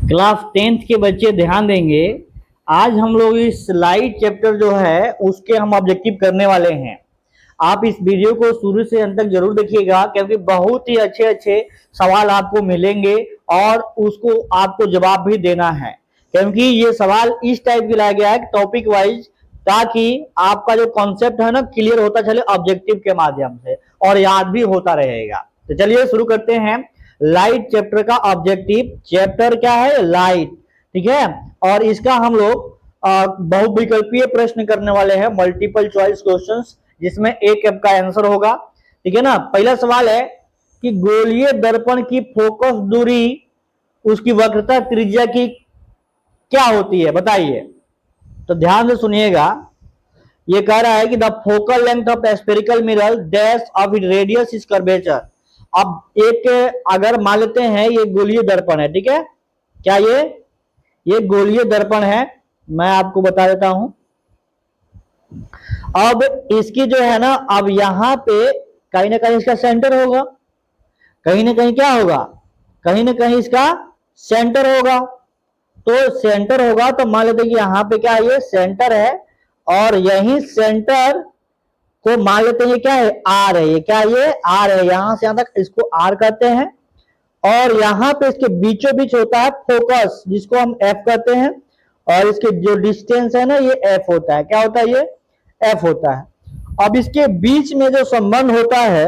Class 10th के बच्चे ध्यान देंगे। आज हम लोग इस लाइट चैप्टर जो है उसके हम ऑब्जेक्टिव करने वाले हैं। आप इस वीडियो को शुरू से अंत तक जरूर देखिएगा, क्योंकि बहुत ही अच्छे अच्छे सवाल आपको मिलेंगे और उसको आपको जवाब भी देना है। क्योंकि ये सवाल इस टाइप के लाया गया है टॉपिक वाइज, ताकि आपका जो कॉन्सेप्ट है ना क्लियर होता चले ऑब्जेक्टिव के माध्यम से और याद भी होता रहेगा। तो चलिए शुरू करते हैं। लाइट चैप्टर का ऑब्जेक्टिव, चैप्टर क्या है? लाइट। ठीक है, और इसका हम लोग बहुविकल्पीय प्रश्न करने वाले हैं, मल्टीपल चॉइस क्वेश्चंस, जिसमें एक का आंसर होगा। ठीक है ना। पहला सवाल है कि गोलीय दर्पण की फोकस दूरी, उसकी वक्रता त्रिज्या की क्या होती है, बताइए। तो ध्यान से सुनिएगा। ये कह रहा है कि the focal length of spherical mirror dash of it radius is curvature. अब एक अगर मान लेते हैं ये गोलीय दर्पण है, ठीक है, क्या ये गोलीय दर्पण है, मैं आपको बता देता हूं। अब इसकी जो है ना, अब यहां पे कहीं ना कहीं इसका सेंटर होगा, कहीं ना कहीं क्या होगा, कहीं ना कहीं इसका सेंटर होगा। तो सेंटर होगा तो मान लेते हैं कि यहां पे क्या है, ये सेंटर है, और यही सेंटर को मान लेते हैं क्या है, आर है। ये क्या है, ये आर है। यहां से यहां तक इसको आर कहते हैं, और यहां पे इसके बीचों बीच होता है फोकस, जिसको हम एफ कहते हैं, और इसके जो डिस्टेंस है ना, ये एफ होता है। क्या होता है, ये एफ होता है। अब इसके बीच में जो संबंध होता है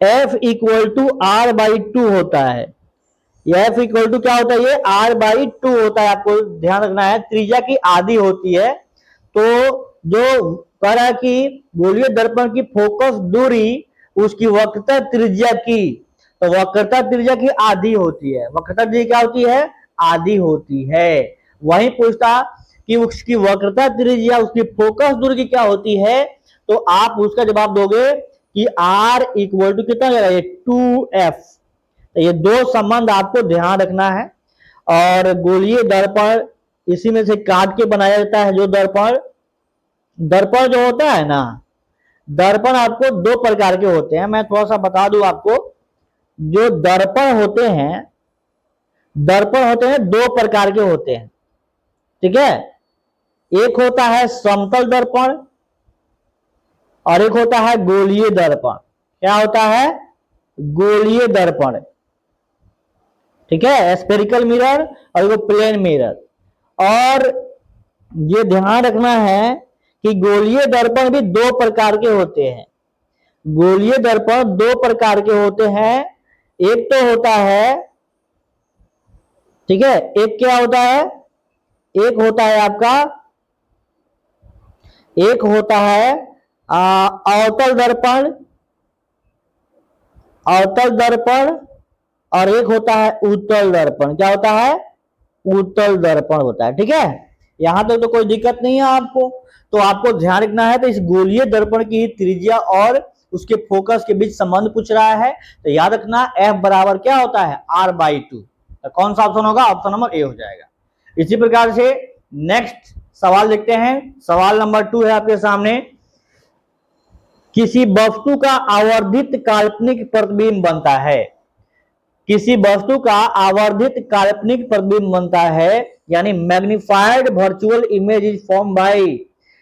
F equal to R by two होता है। एफ इक्वल टू क्या होता है, ये आर बाई टू होता है। आपको ध्यान रखना है, त्रिज्या की आधी होती है। तो जो कह रहा है कि गोलीय दर्पण की फोकस दूरी उसकी वक्रता त्रिज्या की, तो वक्रता त्रिज्या की आधी होती है। वक्रता त्रिज्या क्या होती है, आधी होती है। वही पूछता कि उसकी वक्रता त्रिज्या उसकी फोकस दूरी की क्या होती है, तो आप उसका जवाब दोगे कि आर इक्वल टू कितना जाएगा, ये 2f। तो ये दो संबंध आपको ध्यान रखना है। और गोलीय दर्पण इसी में से काट के बनाया जाता है। जो दर्पण दर्पण जो होता है ना, दर्पण आपको दो प्रकार के होते हैं। मैं थोड़ा सा बता दूं आपको। जो दर्पण होते हैं दो प्रकार के होते हैं। ठीक है, एक होता है समतल दर्पण और एक होता है गोलीय दर्पण। क्या होता है, गोलीय दर्पण। ठीक है, स्फेरिकल मिरर और वो प्लेन मिरर। और ये ध्यान रखना है कि गोलीय दर्पण भी दो प्रकार के होते हैं। गोलीय दर्पण दो प्रकार के होते हैं। एक तो होता है, ठीक है, एक क्या होता है, एक होता है आपका, एक होता है अवतल दर्पण, अवतल दर्पण, और एक होता है उत्तल दर्पण। क्या होता है, उत्तल दर्पण होता है। ठीक है, यहां तक तो कोई दिक्कत नहीं है आपको। तो आपको ध्यान रखना है, तो इस गोलीय दर्पण की त्रिज्या और उसके फोकस के बीच संबंध पूछ रहा है, तो याद रखना एफ बराबर क्या होता है, आर बाई टू। तो कौन सा ऑप्शन होगा, ऑप्शन नंबर ए हो जाएगा। इसी प्रकार से नेक्स्ट सवाल देखते हैं। सवाल नंबर 2 है आपके सामने। किसी वस्तु का आवर्धित काल्पनिक प्रतिबिंब बनता है, किसी वस्तु का आवर्धित काल्पनिक प्रतिबिंब बनता है, यानी magnified virtual image is form by.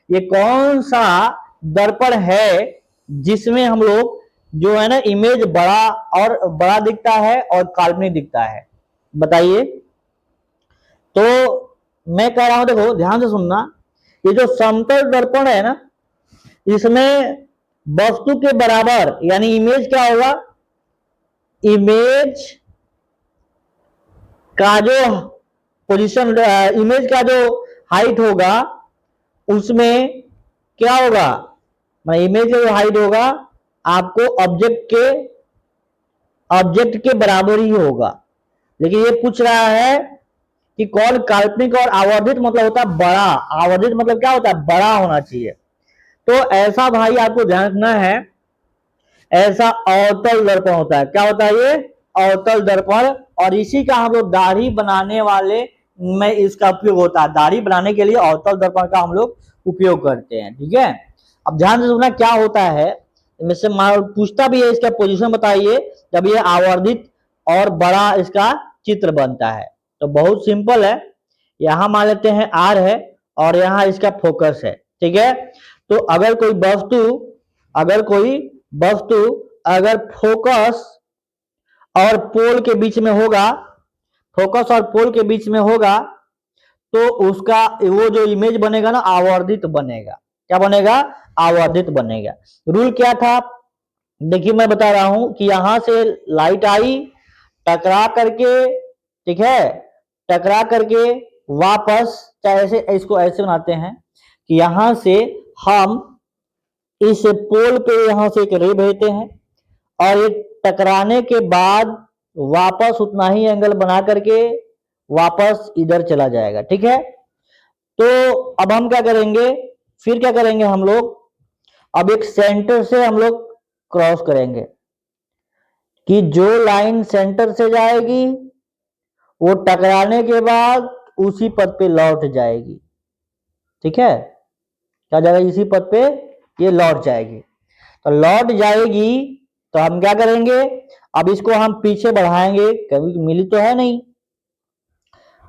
ये कौन सा दर्पण है जिसमें हम लोग जो है ना इमेज बड़ा और बड़ा दिखता है और काल्पनिक दिखता है, बताइए। तो मैं कह रहा हूं, देखो ध्यान से सुनना। ये जो समतल दर्पण है ना, इसमें वस्तु के बराबर यानी इमेज क्या होगा, इमेज का जो पोजीशन, इमेज का जो हाइट होगा उसमें क्या होगा, इमेज का जो हाइट होगा आपको ऑब्जेक्ट के बराबर ही होगा। लेकिन ये पूछ रहा है कि कौन काल्पनिक और आवर्धित मतलब होता है बड़ा। आवर्धित मतलब क्या होता है, बड़ा होना चाहिए। तो ऐसा भाई आपको ध्यान रखना है, ऐसा अवतल दर्पण होता है। क्या होता है, ये अवतल दर्पण। और इसी का हम लोग दाढ़ी बनाने वाले में इसका उपयोग होता है। दाढ़ी बनाने के लिए अवतल दर्पण का हम लोग उपयोग करते हैं। ठीक है, अब ध्यान से सुनना क्या होता है। इनमें से पूछता भी है इसका पोजीशन बताइए, जब ये आवर्धित और बड़ा इसका चित्र बनता है। तो बहुत सिंपल है, यहां मान लेते हैं आर है और यहाँ इसका फोकस है, ठीक है। तो अगर कोई वस्तु अगर फोकस और पोल के बीच में होगा, फोकस और पोल के बीच में होगा, तो उसका वो जो इमेज बनेगा ना आवर्धित बनेगा। क्या बनेगा? आवर्धित बनेगा। रूल क्या था? देखिए मैं बता रहा हूं कि यहां से लाइट आई, टकरा करके, ठीक है, टकरा करके वापस, चाहे ऐसे, इसको ऐसे बनाते हैं कि यहां से हम इस पोल पे यहां से एक रे भेजते हैं और ये टकराने के बाद वापस उतना ही एंगल बना करके वापस इधर चला जाएगा, ठीक है। तो अब हम क्या करेंगे, फिर क्या करेंगे हम लोग, अब एक सेंटर से हम लोग क्रॉस करेंगे कि जो लाइन सेंटर से जाएगी वो टकराने के बाद उसी पथ पे लौट जाएगी, ठीक है। क्या जाएगा? इसी पथ पे ये लौट जाएगी। तो लौट जाएगी तो हम क्या करेंगे, अब इसको हम पीछे बढ़ाएंगे, कभी मिली तो है नहीं,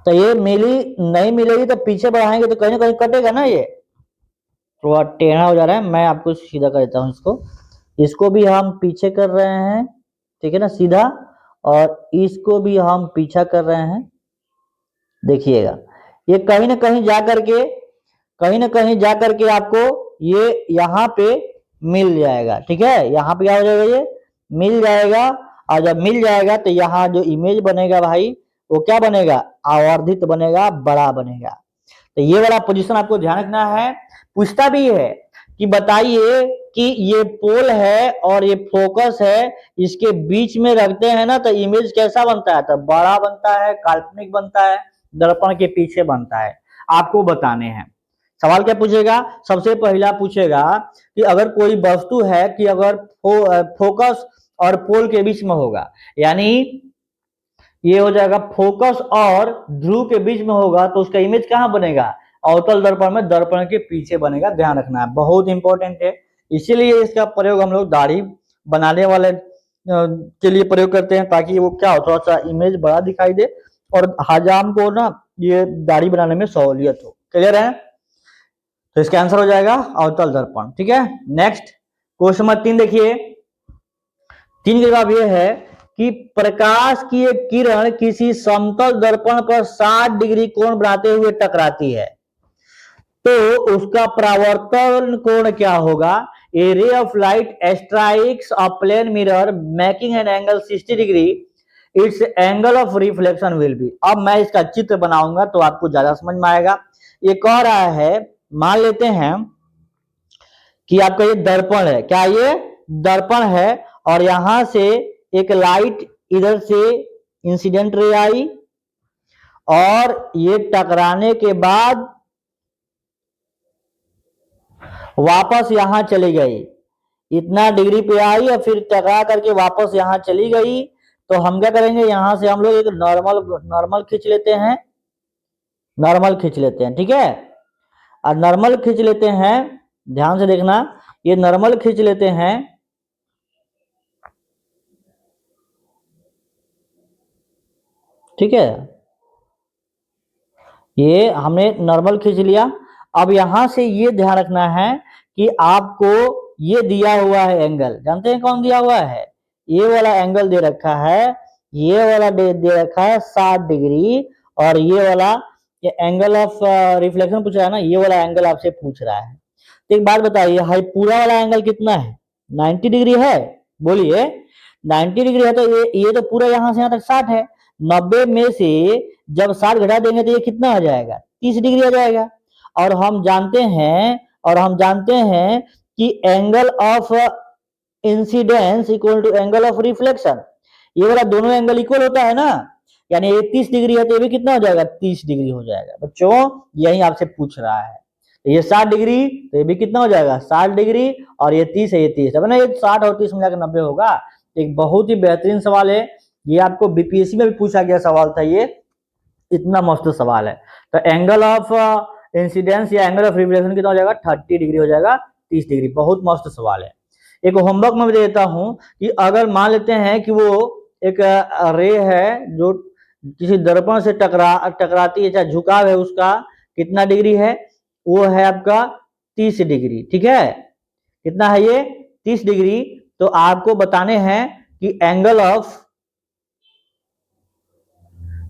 तो ये मिली नहीं मिलेगी तो पीछे बढ़ाएंगे तो कहीं ना कहीं कटेगा ना। ये थोड़ा टेढ़ा हो जा रहा है, मैं आपको सीधा कर देता हूँ इसको भी हम पीछे कर रहे हैं, ठीक है ना, सीधा, और इसको भी हम पीछा कर रहे हैं। देखिएगा ये कहीं ना कहीं जा करके आपको ये यहाँ पे मिल जाएगा, ठीक है। यहाँ पे क्या हो जाएगा, ये मिल जाएगा, और जब मिल जाएगा तो यहाँ जो इमेज बनेगा भाई वो क्या बनेगा? आवर्धित बनेगा, बड़ा बनेगा। तो ये वाला पोजीशन आपको ध्यान रखना है। पूछता भी है कि बताइए कि ये पोल है और ये फोकस है, इसके बीच में रखते हैं ना तो इमेज कैसा बनता है? तो बड़ा बनता है, काल्पनिक बनता है, दर्पण के पीछे बनता है। आपको बताने हैं। सवाल क्या पूछेगा? सबसे पहला पूछेगा कि अगर कोई वस्तु है कि अगर फोकस और पोल के बीच में होगा, यानी ये हो जाएगा फोकस और ध्रुव के बीच में होगा, तो उसका इमेज कहां बनेगा? अवतल दर्पण में, दर्पण के पीछे बनेगा। ध्यान रखना है, बहुत इंपॉर्टेंट है। इसीलिए इसका प्रयोग हम लोग दाढ़ी बनाने वाले के लिए प्रयोग करते हैं, ताकि वो क्या हो, थोड़ा सा इमेज बड़ा दिखाई दे और हजाम को ना ये दाढ़ी बनाने में सहूलियत हो। क्लियर है? तो इसका आंसर हो जाएगा अवतल दर्पण, ठीक है। नेक्स्ट क्वेश्चन नंबर 3 देखिए। 3 का जवाब ये है कि प्रकाश की एक किरण किसी समतल दर्पण पर 60 डिग्री कोण बनाते हुए टकराती है, तो उसका परावर्तन कोण क्या होगा? A ray of light strikes a plane mirror making an angle 60 degree, its angle of reflection will be. अब मैं इसका चित्र बनाऊंगा तो आपको ज्यादा समझ में आएगा। ये कह रहा है, मान लेते हैं कि आपका ये दर्पण है, क्या ये दर्पण है, और यहां से एक लाइट इधर से इंसिडेंट रे आई और ये टकराने के बाद वापस यहां चली गई, इतना डिग्री पे आई और फिर टकरा करके वापस यहां चली गई। तो हम क्या करेंगे, यहां से हम लोग एक नॉर्मल खींच लेते हैं, ठीक है। और नॉर्मल खींच लेते हैं, ध्यान से देखना, ये नॉर्मल खींच लेते हैं, ठीक है। ये हमने नॉर्मल खींच लिया। अब यहां से ये ध्यान रखना है कि आपको ये दिया हुआ है एंगल, जानते हैं कौन दिया हुआ है? ये वाला एंगल दे रखा है, ये वाला दे रखा है 60 डिग्री, और ये वाला ये एंगल ऑफ रिफ्लेक्शन पूछ रहा है ना, ये वाला एंगल आपसे पूछ रहा है। तो एक बात बताइए, हाई पूरा वाला एंगल कितना है? 90 डिग्री है, बोलिए। 90 डिग्री है तो ये तो पूरा यहां से यहां तक 60 है। 90 में से जब 60 घटा देंगे तो ये कितना आ जाएगा? 30 डिग्री आ जाएगा। और हम जानते हैं कि angle of incidence equal to angle of reflection, ये वाला दोनों एंगल इक्वल होता है ना, यानी ये 30 डिग्री है तो ये भी कितना हो जाएगा? 30 डिग्री हो जाएगा। बच्चों यही आपसे पूछ रहा है। ये 60 डिग्री तो ये भी कितना हो जाएगा? 60 डिग्री, और ये 30 है, ये 30 है ना, ये 60 और 30 मिलाकर 90 होगा। एक बहुत ही बेहतरीन सवाल है, ये आपको बीपीएससी में भी पूछा गया सवाल था, ये इतना मस्त सवाल है। तो एंगल ऑफ इंसिडेंस या एंगल ऑफ रिफ्लेक्शन कितना हो जाएगा? 30 डिग्री हो जाएगा, 30 डिग्री। बहुत मस्त सवाल है। एक होमवर्क में देता हूं कि अगर मान लेते हैं कि वो एक रे है जो किसी दर्पण से टकराती है, चाहे झुकाव है उसका कितना डिग्री है, वो है आपका 30 डिग्री। ठीक है, कितना है ये 30 डिग्री। तो आपको बताने हैं कि एंगल ऑफ,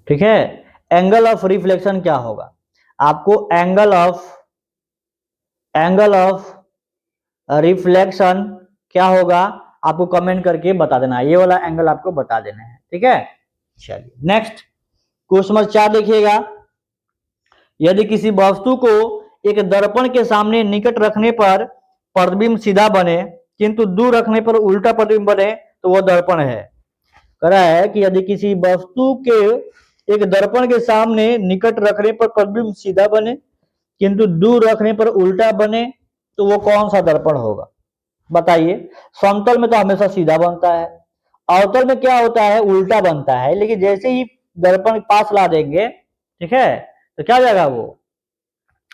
ठीक है, एंगल ऑफ रिफ्लेक्शन क्या होगा। आपको एंगल ऑफ रिफ्लेक्शन क्या होगा आपको कमेंट करके बता देना है, ये वाला एंगल आपको बता देना है। ठीक है, चलिए नेक्स्ट क्वेश्चन नंबर 4 देखिएगा। यदि किसी वस्तु को एक दर्पण के सामने निकट रखने पर प्रतिबिंब सीधा बने किंतु दूर रखने पर उल्टा प्रतिबिंब बने तो वह दर्पण है। कह रहा है कि यदि किसी वस्तु के एक दर्पण के सामने निकट रखने पर प्रतिबिंब सीधा बने किंतु दूर रखने पर उल्टा बने तो वो कौन सा दर्पण होगा, बताइए। समतल में तो हमेशा सीधा बनता है, अवतल में क्या होता है, उल्टा बनता है। लेकिन जैसे ही दर्पण पास ला देंगे, ठीक है, तो क्या हो जाएगा, वो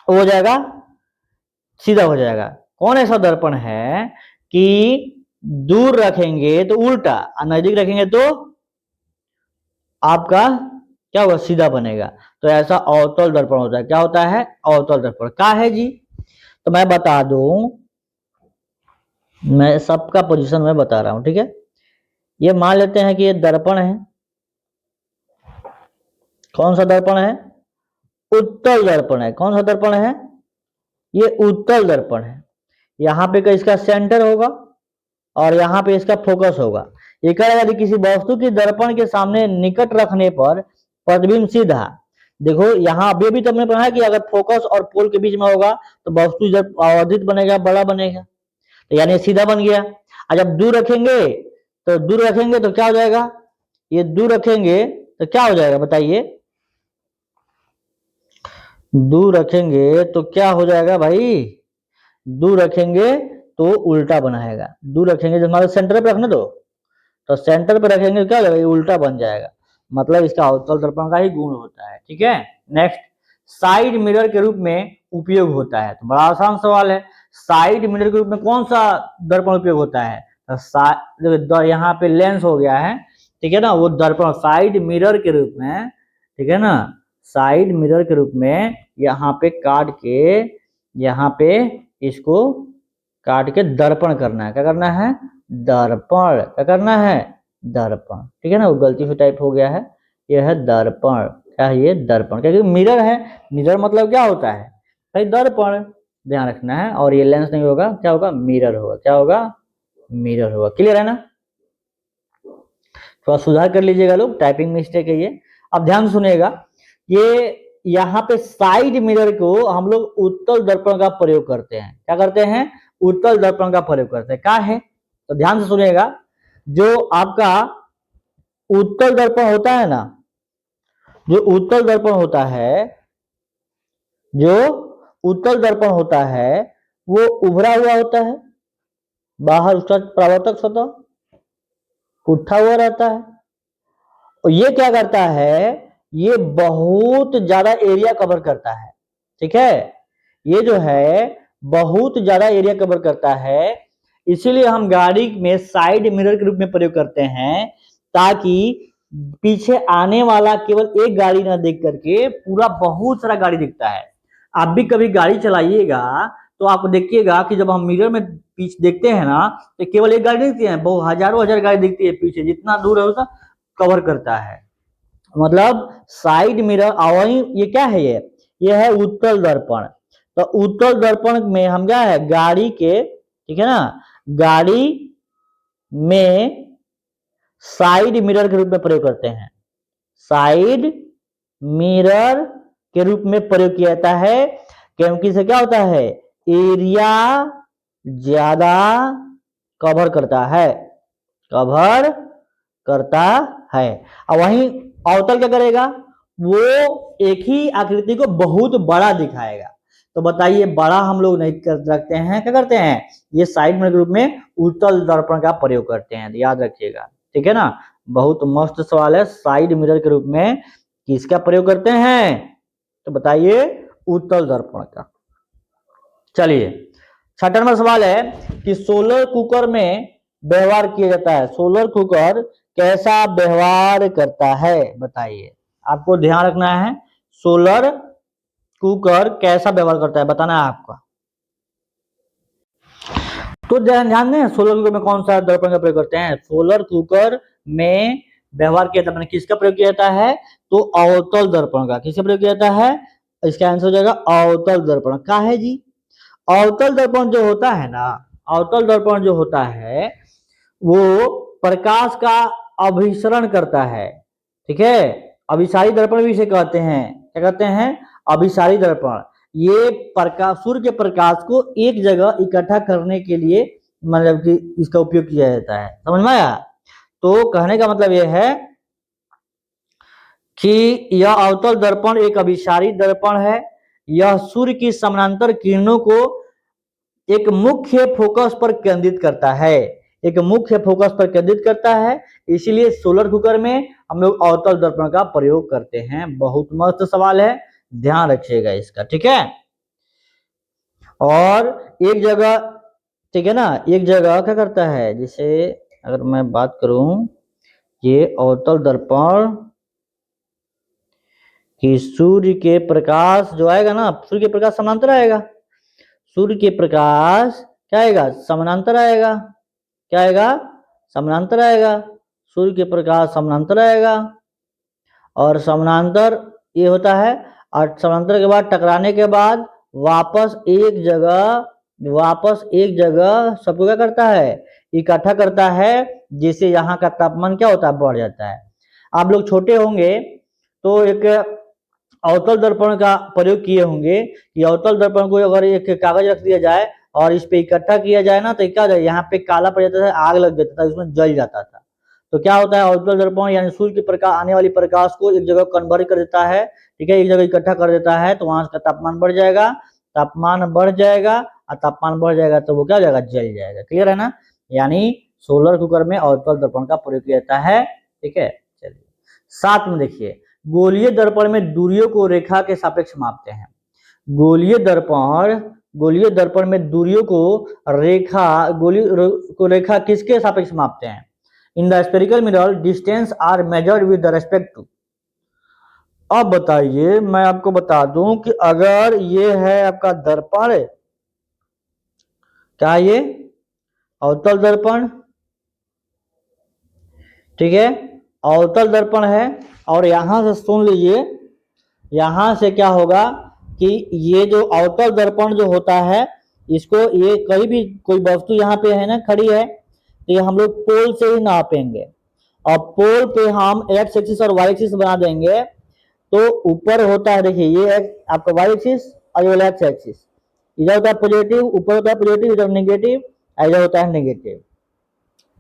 हो जाएगा सीधा हो जाएगा। कौन ऐसा दर्पण है कि दूर रखेंगे तो उल्टा और नजदीक रखेंगे तो आपका क्या होगा, सीधा बनेगा। तो ऐसा अवतल दर्पण होता है। क्या होता है, अवतल दर्पण। क्या है जी, तो मैं बता दूं, मैं सबका पोजीशन में बता रहा हूं। ठीक है, ये मान लेते हैं कि ये दर्पण है। कौन सा दर्पण है, उत्तल दर्पण है। कौन सा दर्पण है, ये उत्तल दर्पण है। यहाँ पे इसका सेंटर होगा और यहाँ पे इसका फोकस होगा। ये कह रहा है किसी वस्तु की दर्पण के सामने निकट रखने पर प्रतिबिंब सीधा, देखो यहाँ अभी भी तुमने पढ़ा है कि अगर फोकस और पोल के बीच में होगा तो वस्तु जब आवर्धित बनेगा, बड़ा बनेगा, तो यानी सीधा बन गया। और जब दूर रखेंगे तो क्या हो जाएगा, ये दूर रखेंगे तो क्या हो जाएगा, बताइए। दूर रखेंगे तो क्या हो जाएगा भाई, दूर रखेंगे तो उल्टा बनाएगा। दूर रखेंगे, जब हमारे सेंटर पे रखने दो, तो सेंटर पे रखेंगे तो क्या हो जाएगा, ये उल्टा बन जाएगा। मतलब इसका अवतल दर्पण का ही गुण होता है। ठीक है, नेक्स्ट, साइड मिरर के रूप में उपयोग होता है। तो बड़ा आसान सवाल है, साइड मिरर के रूप में कौन सा दर्पण उपयोग होता है, तो यहाँ पे लेंस हो गया है, ठीक है ना, वो दर्पण साइड मिरर के रूप में, ठीक है ना, साइड मिरर के रूप में यहाँ पे काट के, यहाँ पे इसको काट के दर्पण करना है। क्या करना है, दर्पण। क्या करना है, दर्पण। ठीक है ना, वो गलती से टाइप हो गया है, यह है दर्पण। क्या है ये, दर्पण। क्योंकि मिरर है, मिरर मतलब क्या होता है भाई, दर्पण, ध्यान रखना है। और ये लेंस नहीं होगा, क्या होगा, मिरर होगा। क्या होगा, मिरर होगा। क्लियर है ना, थोड़ा सुधार कर लीजिएगा लोग, टाइपिंग मिस्टेक है ये। अब ध्यान सुनिएगा, ये यहाँ पे साइड मिरर को हम लोग उत्तल दर्पण का प्रयोग करते हैं। क्या करते हैं, उत्तल दर्पण का प्रयोग करते हैं। क्या है, तो ध्यान से सुनिएगा, जो आपका उत्तल दर्पण होता है ना, जो उत्तल दर्पण होता है, जो उत्तल दर्पण होता है वो उभरा हुआ होता है, बाहर उसका परावर्तक सतह उठा हुआ रहता है। और ये क्या करता है, ये बहुत ज्यादा एरिया कवर करता है। ठीक है, ये जो है बहुत ज्यादा एरिया कवर करता है, इसीलिए हम गाड़ी में साइड मिरर के रूप में प्रयोग करते हैं, ताकि पीछे आने वाला केवल एक गाड़ी ना देख करके पूरा बहुत सारा गाड़ी दिखता है। आप भी कभी गाड़ी चलाइएगा तो आप देखिएगा कि जब हम मिरर में पीछे देखते हैं ना, तो केवल एक गाड़ी दिखती है, बहुत हजारों हजार गाड़ी दिखती है पीछे, जितना दूर है उसका कवर करता है। मतलब साइड मिरर, वही ये क्या है, ये है उत्तल दर्पण। तो उत्तल दर्पण में हम क्या है, गाड़ी के, ठीक है ना, गाड़ी में साइड मिरर के रूप में प्रयोग करते हैं। साइड मिरर के रूप में प्रयोग किया जाता है, क्योंकि से क्या होता है, एरिया ज्यादा कवर करता है, कवर करता है। और वहीं अवतल क्या करेगा, वो एक ही आकृति को बहुत बड़ा दिखाएगा। तो बताइए, बड़ा हम लोग नहीं कर रखते हैं, क्या करते हैं, ये साइड मिरर के रूप में उत्तल दर्पण का प्रयोग करते हैं, याद रखिएगा। ठीक है ना, बहुत मस्त सवाल है। साइड मिरर के रूप में किसका प्रयोग करते हैं, तो बताइए, उत्तल दर्पण का। चलिए, 6वां नंबर सवाल है कि सोलर कुकर में व्यवहार किया जाता है। सोलर कुकर कैसा व्यवहार करता है, बताइए। आपको ध्यान रखना है। सोलर कुकर कैसा व्यवहार करता है बताना है आपका। तो ध्यान दें, सोलर कुकर में कौन सा दर्पण का प्रयोग करते हैं? सोलर कुकर में व्यवहार किया जाता है, किसका प्रयोग किया जाता है? तो अवतल दर्पण का। किसका प्रयोग किया जाता है? इसका आंसर हो जाएगा अवतल दर्पण का है जी। अवतल दर्पण जो होता है ना, अवतल दर्पण जो होता है वो प्रकाश का अभिसरण करता है, ठीक है। अभिसारी दर्पण भी इसे कहते हैं। क्या कहते हैं? अभिसारी दर्पण। ये प्रकाश, सूर्य के प्रकाश को एक जगह इकट्ठा करने के लिए मतलब कि इसका उपयोग किया जाता है। समझ में आया? तो कहने का मतलब यह है कि यह अवतल दर्पण एक अभिसारी दर्पण है। यह सूर्य की समानांतर किरणों को एक मुख्य फोकस पर केंद्रित करता है, एक मुख्य फोकस पर केंद्रित करता है। इसीलिए सोलर कुकर में हम लोग अवतल दर्पण का प्रयोग करते हैं। बहुत मस्त सवाल है, ध्यान रखिएगा इसका, ठीक है। और एक जगह, ठीक है ना, एक जगह क्या करता है, जैसे अगर मैं बात करूं, ये अवतल दर्पण कि सूर्य के प्रकाश जो आएगा ना, सूर्य के प्रकाश समानांतर आएगा। सूर्य के प्रकाश क्या आएगा? समानांतर आएगा। क्या आएगा? समानांतर आएगा। सूर्य के प्रकाश समानांतर आएगा। और समानांतर ये होता है, और समानांतर के बाद टकराने के बाद वापस एक जगह सबको क्या करता है? इकट्ठा करता है, जिससे यहाँ का तापमान क्या होता है? बढ़ जाता है। आप लोग छोटे होंगे तो एक अवतल दर्पण का प्रयोग किए होंगे कि अवतल दर्पण को अगर एक कागज रख दिया जाए और इस पे इकट्ठा किया जाए ना, तो क्या हो जाए, यहाँ पे काला पड़ जाता था, आग लग जाता था, उसमें जल जाता था। तो क्या होता है, अवतल दर्पण यानी सूर्य के प्रकाश, आने वाली प्रकाश को एक जगह कन्वर्ट कर देता है, ठीक है, एक जगह इकट्ठा कर देता है, तो वहां का तापमान बढ़ जाएगा। तापमान बढ़ जाएगा, और तापमान बढ़ जाएगा तो वो क्या हो जाएगा? जल जाएगा। क्लियर है ना? यानी सोलर कुकर में अवतल दर्पण का प्रयोग किया जाता है, ठीक है। चलिए 7 में देखिए, गोलीय दर्पण में दूरियों को रेखा के सापेक्ष मापते हैं। गोलीय दर्पण में दूरियों को रेखा किसके सापेक्ष मापते हैं? In the spherical mirror distance are measured with respect to. अब बताइए, मैं आपको बता दूं कि अगर ये है आपका दर्पण, क्या ये अवतल दर्पण, ठीक है, अवतल दर्पण है। और यहां से सुन लीजिए, यहां से क्या होगा कि ये जो अवतल दर्पण जो होता है, इसको ये कहीं भी कोई वस्तु यहाँ पे है ना खड़ी है, तो ये हम लोग पोल से ही नापेंगे। और पोल पे हम एक्स एक्सिस और वाई एक्सिस बना देंगे। तो ऊपर होता है, देखिए ये आपका वाई एक्सिस और ये वाला एक्स एक्सिस, इधर होता है पॉजिटिव, ऊपर होता है पॉजिटिव, इधर नेगेटिव, इधर होता है नेगेटिव।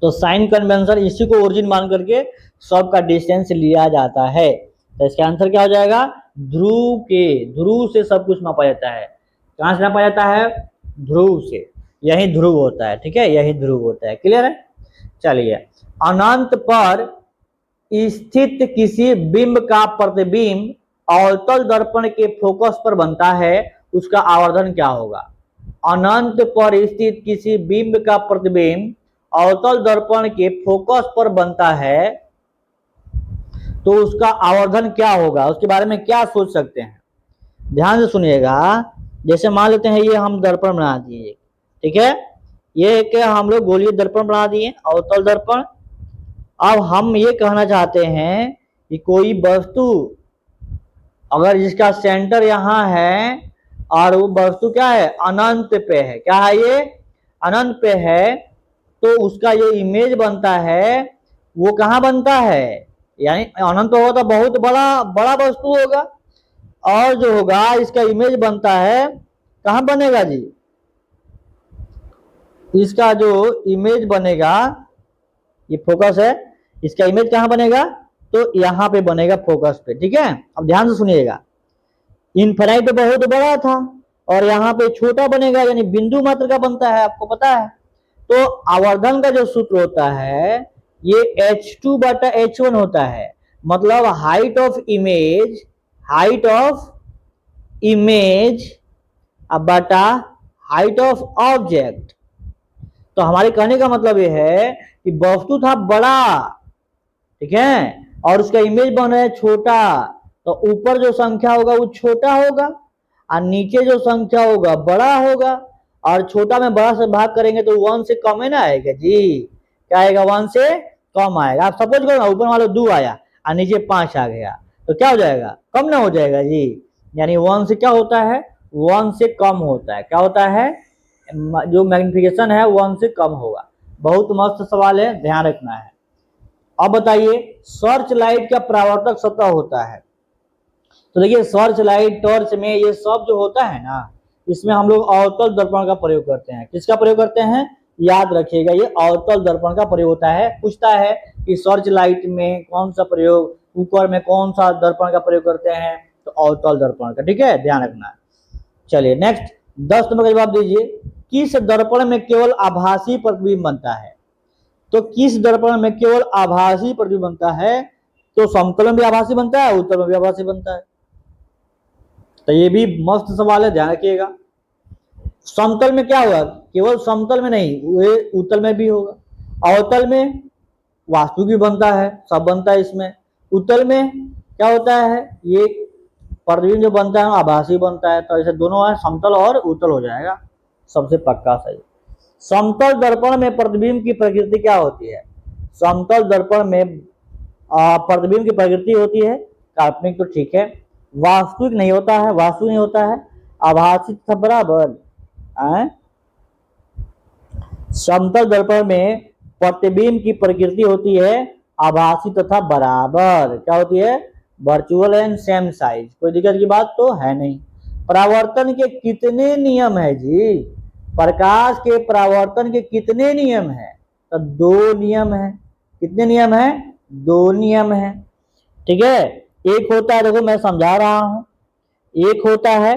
तो साइन कन्वेंशन इसी को ओरिजिन मान करके सबका डिस्टेंस लिया जाता है। तो इसका आंसर क्या हो जाएगा? ध्रुव से सब कुछ मापा जाता है। कहां से नापा जाता है? ध्रुव से। यही ध्रुव होता है, ठीक है, यही ध्रुव होता है। क्लियर है? चलिए, अनंत पर स्थित किसी बिंब का प्रतिबिंब अवतल दर्पण के फोकस पर बनता है, उसका आवर्धन क्या होगा? अनंत पर स्थित किसी बिंब का प्रतिबिंब अवतल दर्पण के फोकस पर बनता है, तो उसका आवर्धन क्या होगा? उसके बारे में क्या सोच सकते हैं? ध्यान से सुनिएगा। जैसे मान लेते हैं ये हम दर्पण बना दिए, ठीक है, ये एक हम लोग गोलीय दर्पण बना दिए, अवतल दर्पण। अब हम ये कहना चाहते हैं कि कोई वस्तु अगर जिसका सेंटर यहाँ है और वो वस्तु क्या है? अनंत पे है। क्या है ये? अनंत पे है। तो उसका ये इमेज बनता है, वो कहाँ बनता है? यानी अनंत होगा तो बहुत बड़ा वस्तु होगा, और जो होगा इसका इमेज बनता है, कहाँ बनेगा जी? इसका जो इमेज बनेगा, ये फोकस है, इसका इमेज कहाँ बनेगा? तो यहाँ पे बनेगा, फोकस पे, ठीक है। अब ध्यान से सुनिएगा, इनफाइनाइट बहुत बड़ा था और यहाँ पे छोटा बनेगा, यानी बिंदु मात्र का बनता है, आपको पता है। तो आवर्धन का जो सूत्र होता है ये H2/H1 होता है। मतलब हाइट ऑफ इमेज बटा हाइट ऑफ ऑब्जेक्ट। तो हमारे कहने का मतलब ये है कि वस्तु था बड़ा, ठीक है, और उसका इमेज बना है छोटा, तो ऊपर जो संख्या होगा वो छोटा होगा और नीचे जो संख्या होगा बड़ा होगा, और छोटा में बड़ा से भाग करेंगे तो 1 से कम है ना आएगा जी, क्या आएगा 1 से कम आएगा। आप सपोज करो ना ऊपर मान लो 2 आया और नीचे 5 आ गया तो क्या हो जाएगा, कम ना हो जाएगा जी। यानी 1 से क्या होता है, 1 से कम होता है, क्या होता है, जो मैग्निफिकेशन है 1 से कम होगा। बहुत मस्त सवाल है, ध्यान रखना है। अब बताइए सर्च लाइट का परावर्तक सतह होता है। तो देखिए सर्च लाइट, टॉर्च में ये सब जो होता है ना, इसमें हम लोग अवतल दर्पण का प्रयोग करते हैं। किसका प्रयोग करते हैं, याद रखिएगा ये अवतल दर्पण का प्रयोग होता है। पूछता है कि सर्च लाइट में कौन सा प्रयोग, कुकर में कौन सा दर्पण का प्रयोग करते हैं, तो अवतल दर्पण का, ठीक है, ध्यान रखना है। चलिए नेक्स्ट 10 नंबर का जवाब दीजिए। किस दर्पण में केवल आभासी प्रतिबिंब बनता है, तो किस दर्पण में केवल आभासी प्रतिबिंब बनता है, तो समतल में भी आभासी बनता है, उत्तल में भी आभासी बनता है। तो ये भी मस्त सवाल है, ध्यान रखिएगा। समतल में क्या होगा, केवल समतल में नहीं, वे उत्तल में भी होगा। अवतल में वास्तविक भी बनता है, सब बनता है इसमें। उत्तल में क्या होता है, ये प्रतिबिंब जो बनता है आभासी बनता है। तो ऐसे दोनों है, समतल और उत्तल हो जाएगा, सबसे पक्का सही। समतल दर्पण में प्रतिबिंब की प्रकृति क्या होती है, समतल दर्पण में प्रतिबिंब की प्रकृति होती है काल्पनिक, तो ठीक है। वास्तविक नहीं होता है, वास्तविक नहीं होता है, आभासी तथा बराबर। समतल दर्पण में प्रतिबिंब की प्रकृति होती है आभासी तथा बराबर, क्या होती है, वर्चुअल एंड सेम साइज। कोई दिक्कत की बात तो है नहीं। परावर्तन के कितने नियम है जी, प्रकाश के परावर्तन के कितने नियम है, तो 2 नियम है। कितने नियम है, 2 नियम है, ठीक है। एक होता है, देखो मैं समझा रहा हूं, एक होता है,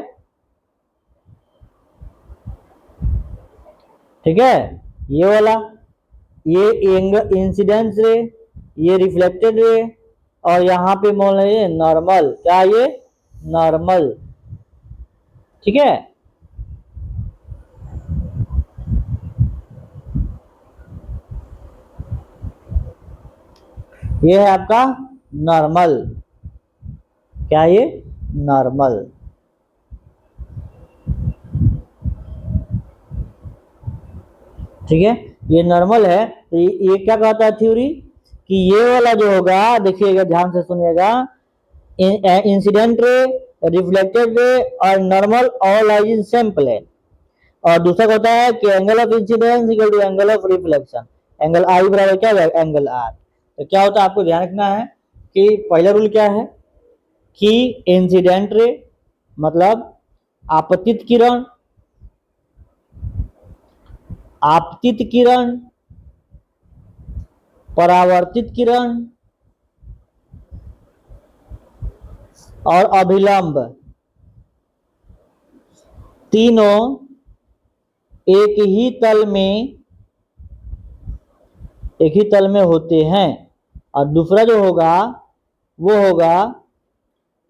ठीक है, ये वाला, ये एंगल इंसिडेंस रे, ये रिफ्लेक्टेड रे, और यहाँ पे मान लीजिए नॉर्मल, क्या ये नॉर्मल, ठीक है। ये है आपका नॉर्मल, क्या ये नॉर्मल, ठीक है, ये नॉर्मल है। तो ये क्या कहता है थ्योरी, कि ये वाला जो होगा, देखिएगा ध्यान से सुनिएगा, इंसिडेंट रे, रिफ्लेक्टेड रे और normal all lies in same plane. और दूसरा होता है कि angle of incidence equal to angle of reflection, angle I बराबर क्या है, एंगल आर। तो क्या होता है, आपको ध्यान रखना है कि पहला रूल क्या है, कि इंसिडेंट रे मतलब आपतित किरण, आपतित किरण, परावर्तित किरण और अभिलंब, तीनों एक ही तल में होते हैं। और दूसरा जो होगा वो होगा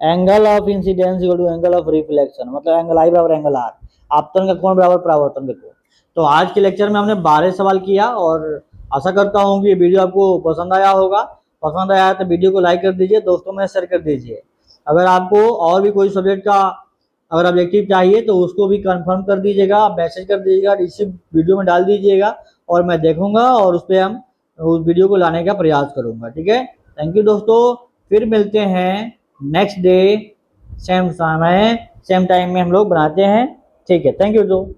angle of incidence equal to angle of reflection, मतलब एंगल आई बराबर एंगल आर, आपतन का कोण बराबर परावर्तन का कोण। तो आज के लेक्चर में हमने 12 सवाल किया, और आशा करता हूँ कि ये वीडियो आपको पसंद आया होगा। पसंद आया तो वीडियो को लाइक कर दीजिए, दोस्तों में शेयर कर दीजिए। अगर आपको और भी कोई सब्जेक्ट का अगर ऑब्जेक्टिव चाहिए तो उसको भी कंफर्म कर दीजिएगा, मैसेज कर दीजिएगा, इसी वीडियो में डाल दीजिएगा, और मैं देखूंगा और उस पर हम उस वीडियो को लाने का प्रयास करूंगा, ठीक है। थैंक यू दोस्तों, फिर मिलते हैं नेक्स्ट डे, सेम समय सेम टाइम में हम लोग बनाते हैं, ठीक है। थैंक यू दोस्तों।